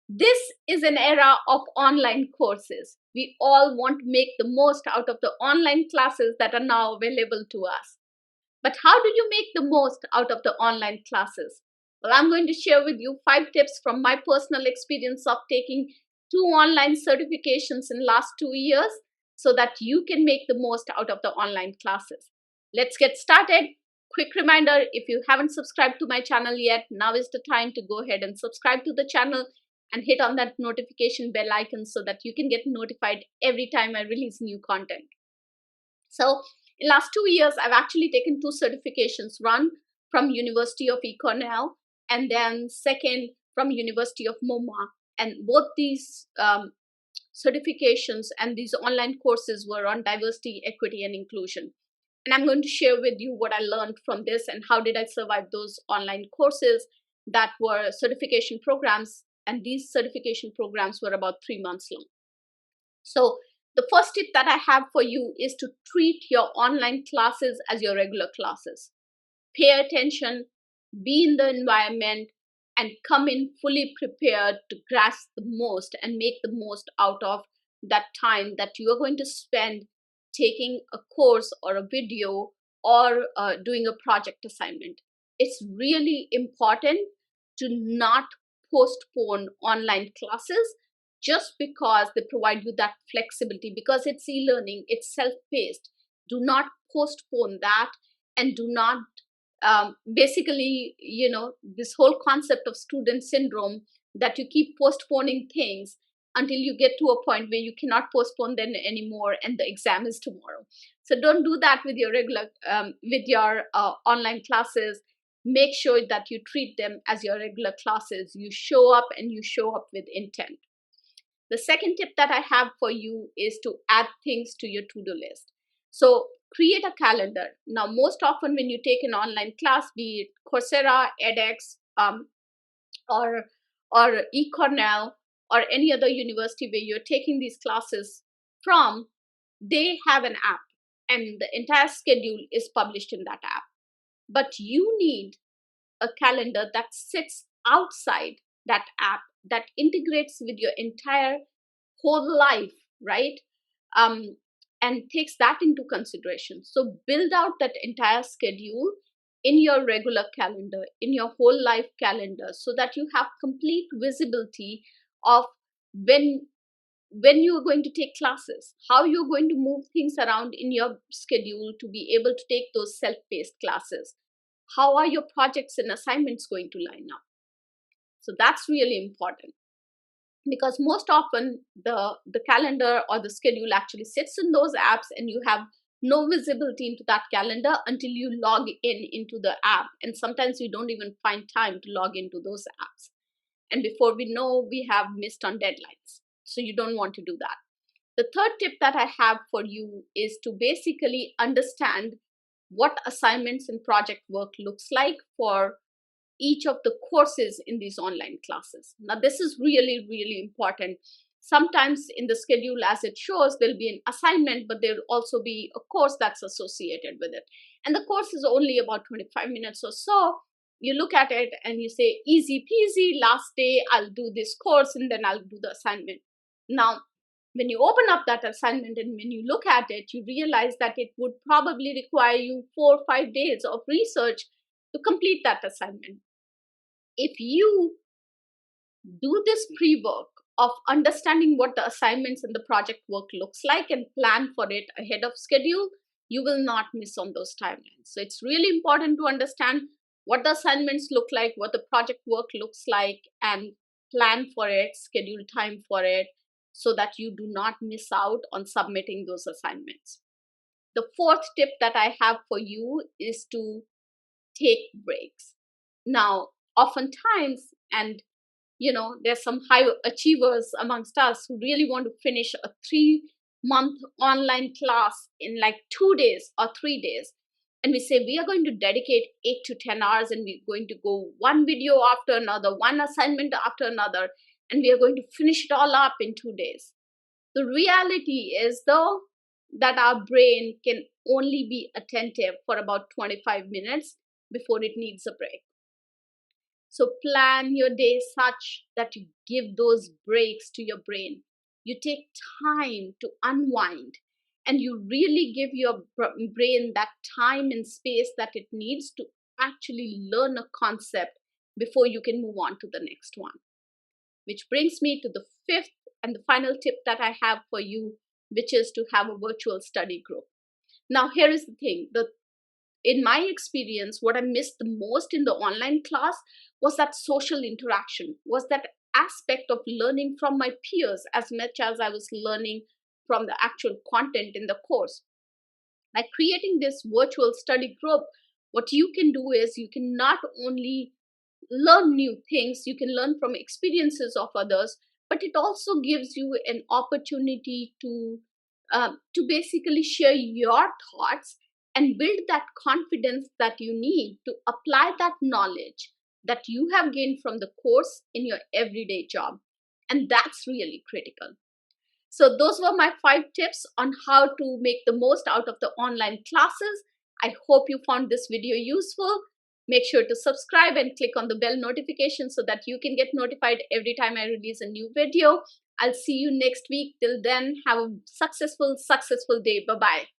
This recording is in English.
This is an era of online courses. We all want to make the most out of the online classes that are now available to us. But how do you make the most out of the online classes? Well, I'm going to share with you 5 tips from my personal experience of taking 2 online certifications in last 2 years so that you can make the most out of the online classes. Let's get started. Quick reminder, if you haven't subscribed to my channel yet, now is the time to go ahead and subscribe to the channel and hit on that notification bell icon so that you can get notified every time I release new content. So in last 2 years, I've actually taken 2 certifications, one from University of Cornell and then second from University of Mogha. And both these certifications and these online courses were on diversity, equity, and inclusion. And I'm going to share with you what I learned from this and how did I survive those online courses that were certification programs. And these certification programs were about 3 months long. So the first tip that I have for you is to treat your online classes as your regular classes. Pay attention, be in the environment, and come in fully prepared to grasp the most and make the most out of that time that you are going to spend taking a course or a video or doing a project assignment. It's really important to not postpone online classes just because they provide you that flexibility, because it's e-learning, it's self-paced. Do not postpone that, and do not basically, this whole concept of student syndrome, that you keep postponing things until you get to a point where you cannot postpone them anymore and the exam is tomorrow. So don't do that with your online classes. Make sure that you treat them as your regular classes. You show up, and you show up with intent. The second tip that I have for you is to add things to your to-do list. So create a calendar. Now, most often when you take an online class, be it Coursera, edX, or eCornell, or any other university where you're taking these classes from, they have an app, and the entire schedule is published in that app. But you need a calendar that sits outside that app, that integrates with your entire whole life, right? And takes that into consideration. So build out that entire schedule in your regular calendar, in your whole life calendar, so that you have complete visibility of when you're going to take classes, how you're going to move things around in your schedule to be able to take those self-paced classes. How are your projects and assignments going to line up? So that's really important, because most often the calendar or the schedule actually sits in those apps, and you have no visibility into that calendar until you log into the app. And sometimes you don't even find time to log into those apps. And before we know, we have missed on deadlines. So you don't want to do that. The third tip that I have for you is to basically understand what assignments and project work looks like for each of the courses in these online classes. Now, this is really, really important. Sometimes in the schedule, as it shows, there'll be an assignment, but there'll also be a course that's associated with it. And the course is only about 25 minutes or so. You look at it and you say, easy peasy, last day I'll do this course and then I'll do the assignment. Now, when you open up that assignment and when you look at it, you realize that it would probably require you 4 or 5 days of research to complete that assignment. If you do this pre-work of understanding what the assignments and the project work looks like and plan for it ahead of schedule, you will not miss on those timelines. So it's really important to understand what the assignments look like, what the project work looks like, and plan for it, schedule time for it, so that you do not miss out on submitting those assignments. The fourth tip that I have for you is to take breaks. Now, oftentimes, and there's some high achievers amongst us who really want to finish a 3-month online class in like 2 days or 3 days. And we say we are going to dedicate 8 to 10 hours, and we're going to go one video after another, one assignment after another, and we are going to finish it all up in 2 days. The reality is, though, that our brain can only be attentive for about 25 minutes before it needs a break. So plan your day such that you give those breaks to your brain. You take time to unwind and you really give your brain that time and space that it needs to actually learn a concept before you can move on to the next one. Which brings me to the fifth and the final tip that I have for you, which is to have a virtual study group. Now, here is the thing. In my experience, what I missed the most in the online class was that social interaction, was that aspect of learning from my peers as much as I was learning from the actual content in the course. By creating this virtual study group, what you can do is you can not only learn new things, you can learn from experiences of others, but it also gives you an opportunity to basically share your thoughts and build that confidence that you need to apply that knowledge that you have gained from the course in your everyday job. And that's really critical. So those were my 5 tips on how to make the most out of the online classes. I hope you found this video useful. Make sure to subscribe and click on the bell notification so that you can get notified every time I release a new video. I'll see you next week. Till then, have a successful day. Bye-bye.